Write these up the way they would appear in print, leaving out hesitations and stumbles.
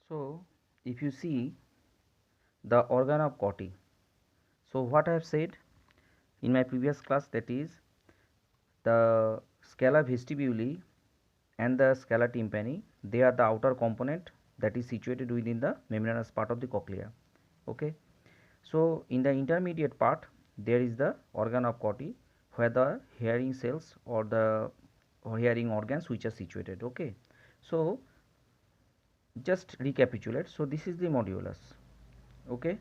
So, if you see the organ of Corti, so what I have said in my previous class, that is the scala vestibuli and the scala tympani, they are the outer component that is situated within the membranous part of the cochlea. Okay. So, in the intermediate part there is the organ of Corti where the hearing cells or the hearing organs which are situated. Okay. So, just recapitulate. So, this is the modulus. Okay.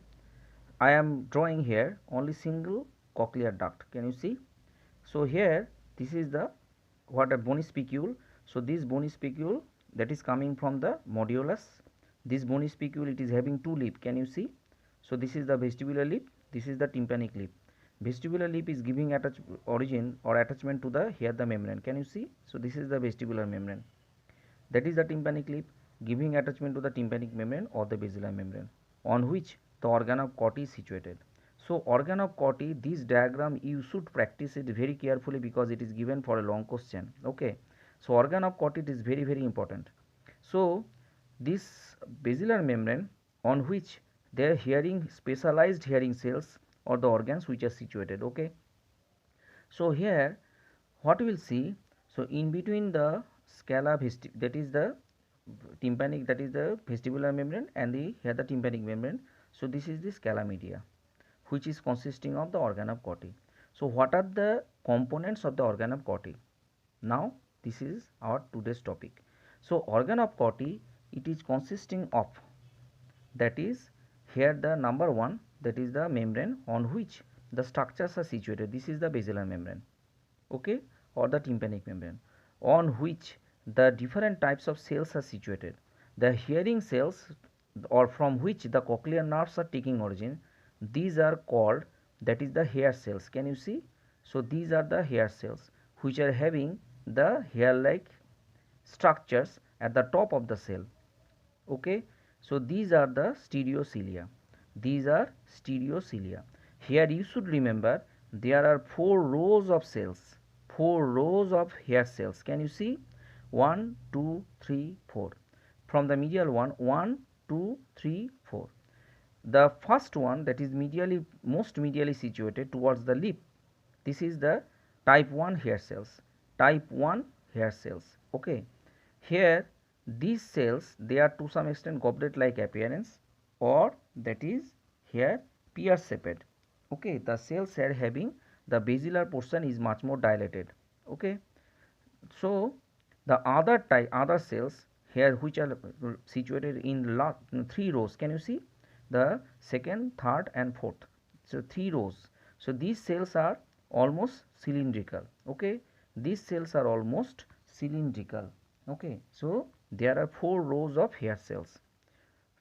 I am drawing here only single cochlear duct. Can you see? So, here this is the what a bony spicule. So, this bony spicule that is coming from the modulus. This bony spicule, it is having two lip. Can you see? So, this is the vestibular lip, this is the tympanic lip. Vestibular lip is giving origin or attachment to the here the membrane. Can you see? So, this is the vestibular membrane, that is the tympanic lip giving attachment to the tympanic membrane or the basilar membrane on which the organ of Corti is situated. So, organ of Corti, this diagram you should practice it very carefully because it is given for a long question. Okay. So, organ of Corti is very important. So, this basilar membrane on which their hearing specialized hearing cells or the organs which are situated. Okay. So, here what we will see, so in between the scala that is the tympanic, that is the vestibular membrane, and the here the tympanic membrane. So, this is the scala media which is consisting of the organ of Corti. So, what are the components of the organ of Corti? Now, this is our today's topic. So, organ of Corti, it is consisting of, that is here the number one, that is the membrane on which the structures are situated. This is the basilar membrane. Okay, or the tympanic membrane on which the different types of cells are situated. The hearing cells or from which the cochlear nerves are taking origin, these are called, that is the hair cells. Can you see? So, these are the hair cells which are having the hair like structures at the top of the cell. Okay. So, these are the stereocilia. These are stereocilia. Here you should remember there are 4 rows of cells, 4 rows of hair cells. Can you see? 1, 2, 3, 4. From the medial one, 1, 2, 3, 4. The first one, that is medially, most medially situated towards the lip, this is the type 1 hair cells. Type 1 hair cells. Okay. Here these cells, they are to some extent goblet like appearance, or that is here pear shaped. Okay. The cells are having the basilar portion is much more dilated. Okay. So, the other cells here which are situated in 3 rows. Can you see? The second, third and fourth. So, 3 rows. So, these cells are almost cylindrical. Okay. These cells are almost cylindrical. Okay. So, there are 4 rows of hair cells.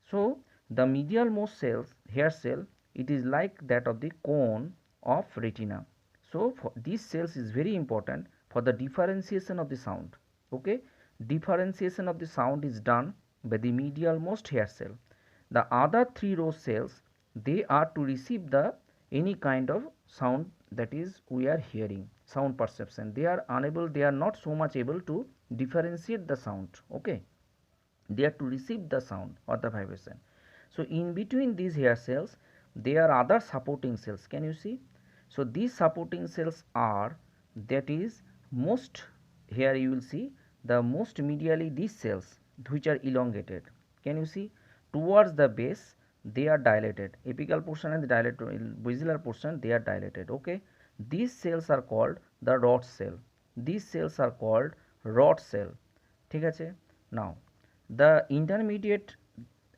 So, the medial most cells, hair cell, it is like that of the cone of retina. So, for these cells is very important for the differentiation of the sound. Okay. Differentiation of the sound is done by the medial most hair cell. The other 3 row cells, they are to receive the any kind of sound that is we are hearing, sound perception. They are unable, they are not so much able to differentiate the sound. Okay. They are to receive the sound or the vibration. So, in between these hair cells there are other supporting cells. Can you see? So, these supporting cells are, that is most, here you will see the most medially these cells which are elongated. Can you see? Towards the base they are dilated, apical portion and the dilated basilar portion, they are dilated. Okay. These cells are called the rod cell. These cells are called rod cell. ঠিক আছে. Now, the intermediate,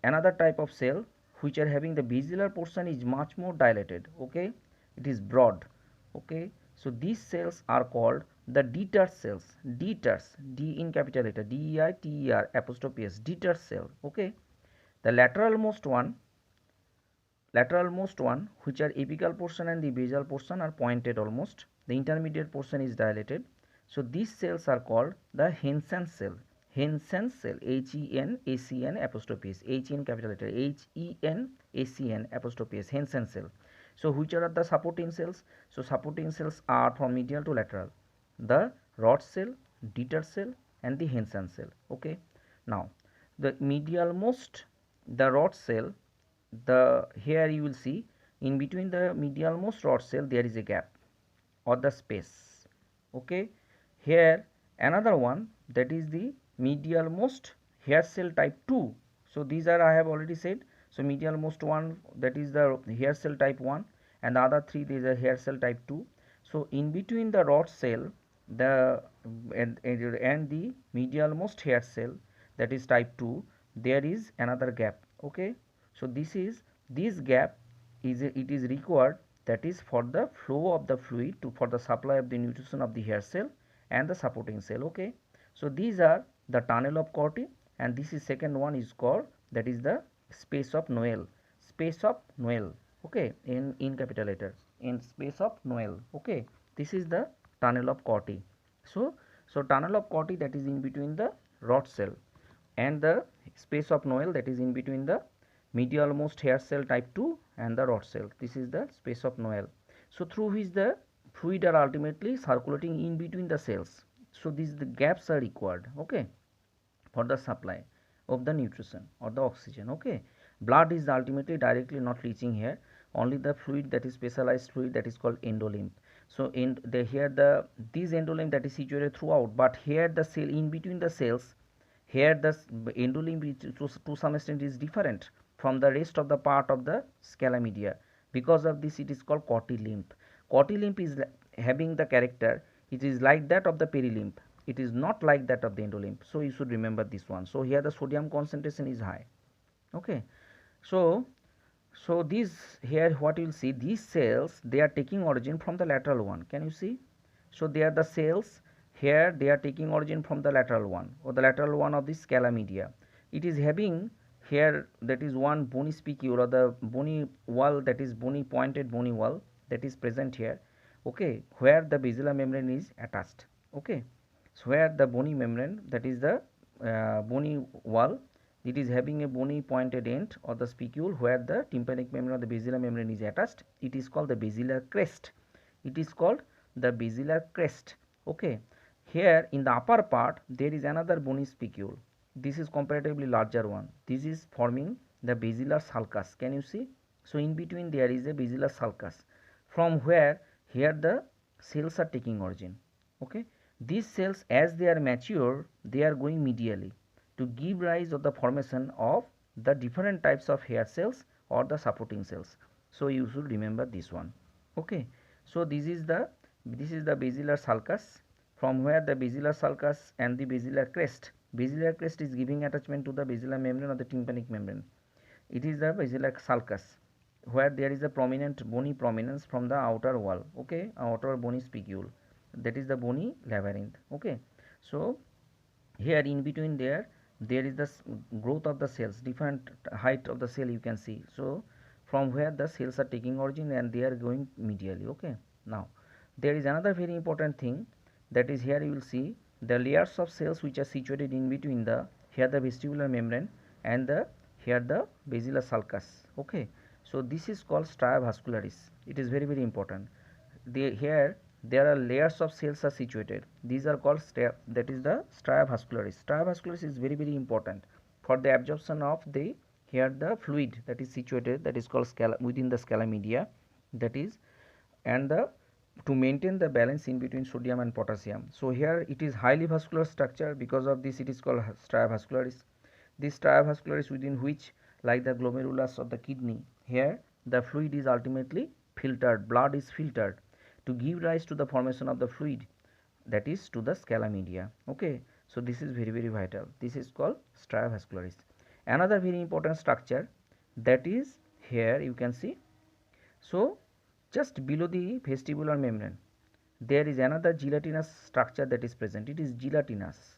another type of cell which are having the basilar portion is much more dilated. Okay. It is broad. Okay. So, these cells are called the Dieter cells. Dieters, D in capital letter, D-E-I-T-E-R apostrophe S, Dieter cell. Okay. The lateralmost one which are apical portion and the basal portion are pointed almost. The intermediate portion is dilated. So, these cells are called the Hensen cell. Hensen cell, H-E-N-A-C-N apostrophe S, H in capital letter, H-E-N-A-C-N apostrophe S, Hensen cell. So, which are the supporting cells? So, supporting cells are from medial to lateral, the rod cell, Dieter cell and the Hensen cell. Okay. Now, the medial most the rod cell, the here you will see in between the medialmost rod cell there is a gap or the space. Okay, here another one, that is the medialmost hair cell type 2. So these are, I have already said, so medialmost one, that is the hair cell type 1, and the other three, these are hair cell type 2. So in between the rod cell, the and the medialmost hair cell, that is type 2, there is another gap. Okay, so this gap is it is required, that is for the flow of the fluid to for the supply of the nutrition of the hair cell and the supporting cell. Okay, so these are the tunnel of Corti, and this is second one is called, that is the space of Noel, space of Noel. Okay, in capital letter, in space of Noel. Okay, this is the tunnel of Corti. So tunnel of Corti, that is in between the rod cell, and the space of Noel, that is in between the medialmost hair cell type 2 and the rod cell. This is the space of Noel. So through which the fluid are ultimately circulating in between the cells. So these the gaps are required. Okay, for the supply of the nutrition or the oxygen. Okay, blood is ultimately directly not reaching here, only the fluid, that is specialized fluid, that is called endolymph. So in the here the this endolymph that is situated throughout, but here the cell in between the cells, here the endolymph to some extent is different from the rest of the part of the scala media. Because of this it is called cortilymph. Cortilymph is having the character, it is like that of the perilymph, it is not like that of the endolymph. So you should remember this one. So here the sodium concentration is high. Okay, so this here what you will see, these cells, they are taking origin from the lateral one. Can you see? So they are the cells, here they are taking origin from the lateral one, or the lateral one of the scala media. It is having here, that is one bony spicule or the bony wall, that is bony pointed bony wall, that is present here. Okay, where the basilar membrane is attached. Okay, so where the bony membrane, that is the bony wall, it is having a bony pointed end or the spicule where the tympanic membrane or the basilar membrane is attached. It is called the basilar crest. It is called the basilar crest. Okay, here in the upper part there is another bony spicule. This is comparatively larger one. This is forming the basilar sulcus. Can you see? So in between there is a basilar sulcus, from where here the cells are taking origin. Okay, these cells, as they are mature, they are going medially to give rise of the formation of the different types of hair cells or the supporting cells. So you should remember this one. Okay, so this is the basilar sulcus, from where the basilar sulcus and the basilar crest. Basilar crest is giving attachment to the basilar membrane or the tympanic membrane. It is the basilar sulcus, where there is a prominent bony prominence from the outer wall. Okay, outer bony spicule, that is the bony labyrinth. Okay, so here in between there is the growth of the cells, different height of the cell you can see. So from where the cells are taking origin and they are going medially. Okay, now there is another very important thing, that is here you will see the layers of cells which are situated in between the here the vestibular membrane and the here the basilar sulcus. Okay, so this is called stria vascularis. It is very important. Here there are layers of cells are situated. These are called that is the stria vascularis. Stria vascularis is very important for the absorption of the here the fluid that is situated, that is called scala within the scala media, that is, and the to maintain the balance in between sodium and potassium. So here it is highly vascular structure, because of this it is called stria vascularis. This stria vascularis, within which, like the glomerulus of the kidney, here the fluid is ultimately filtered, blood is filtered to give rise to the formation of the fluid, that is to the scala media. Okay, so this is very vital. This is called stria vascularis. Another very important structure, that is here you can see. So just below the vestibular membrane there is another gelatinous structure that is present. It is gelatinous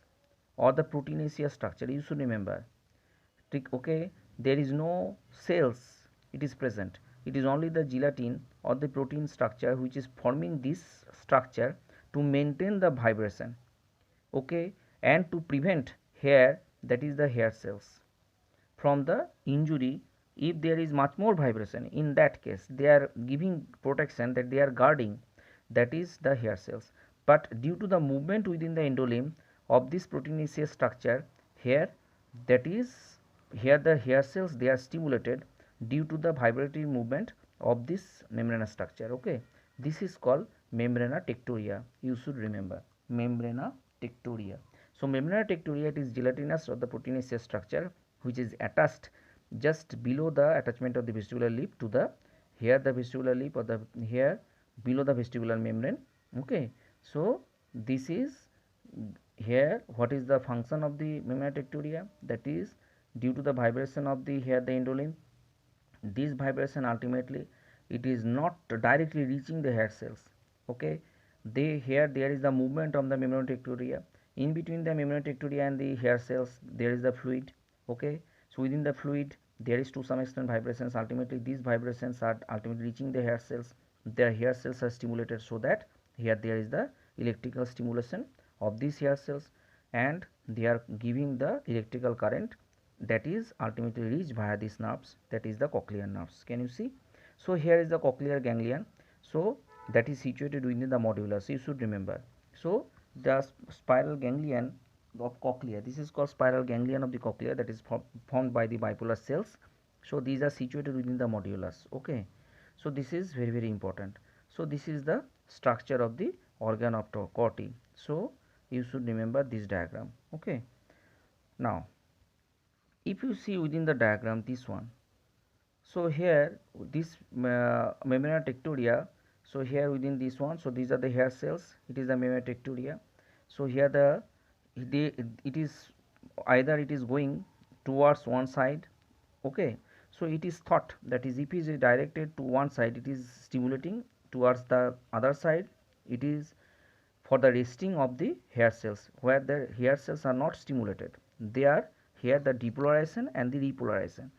or the proteinaceous structure, you should remember. Okay, there is no cells, it is present, it is only the gelatin or the protein structure which is forming this structure to maintain the vibration. Okay, and to prevent hair, that is the hair cells, from the injury. If there is much more vibration, in that case they are giving protection, that they are guarding, that is the hair cells. But due to the movement within the endolymph of this proteinaceous structure here, that is here the hair cells, they are stimulated due to the vibratory movement of this membrana structure. Okay, this is called membrana tectoria. You should remember membrana tectoria. So membrana tectoria, it is gelatinous or the proteinaceous structure which is attached just below the attachment of the vestibular lip to the here the vestibular lip or the here below the vestibular membrane. Okay, so this is here what is the function of the membrana tectoria, that is due to the vibration of the here the endolymph. This vibration ultimately it is not directly reaching the hair cells. Okay, they here there is the movement of the membrana tectoria. In between the membrana tectoria and the hair cells there is the fluid. Okay, so within the fluid there is to some extent vibrations. Ultimately these vibrations are ultimately reaching the hair cells. The hair cells are stimulated, so that here there is the electrical stimulation of these hair cells, and they are giving the electrical current that is ultimately reached via these nerves, that is the cochlear nerves. Can you see? So here is the cochlear ganglion, so that is situated within the modulus, you should remember. So the spiral ganglion of cochlea, this is called spiral ganglion of the cochlea, that is formed by the bipolar cells. So these are situated within the modulus. Okay, so this is very very important. So this is the structure of the organ of Corti. So you should remember this diagram. Okay, now if you see within the diagram this one, so here this membrana tectoria, so here within this one, so these are the hair cells, it is the membrana tectoria. So here it is either it is going towards one side. Okay, so it is thought that is if it is directed to one side, it is stimulating towards the other side, it is for the resting of the hair cells, where the hair cells are not stimulated, they are here the depolarization and the repolarization.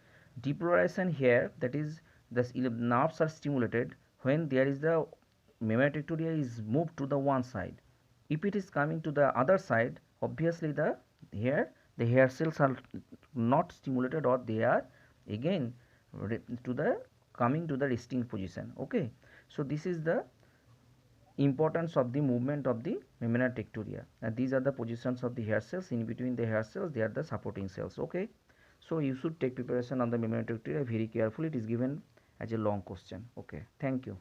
Depolarization here, that is the nerves are stimulated when there is the membrana is moved to the one side. If it is coming to the other side, obviously here the hair cells are not stimulated, or they are again to the coming to the resting position. Okay, so this is the importance of the movement of the membrana tectoria, and these are the positions of the hair cells. In between the hair cells, they are the supporting cells. Okay, so you should take preparation on the membrana tectoria very carefully. It is given as a long question. Okay, thank you.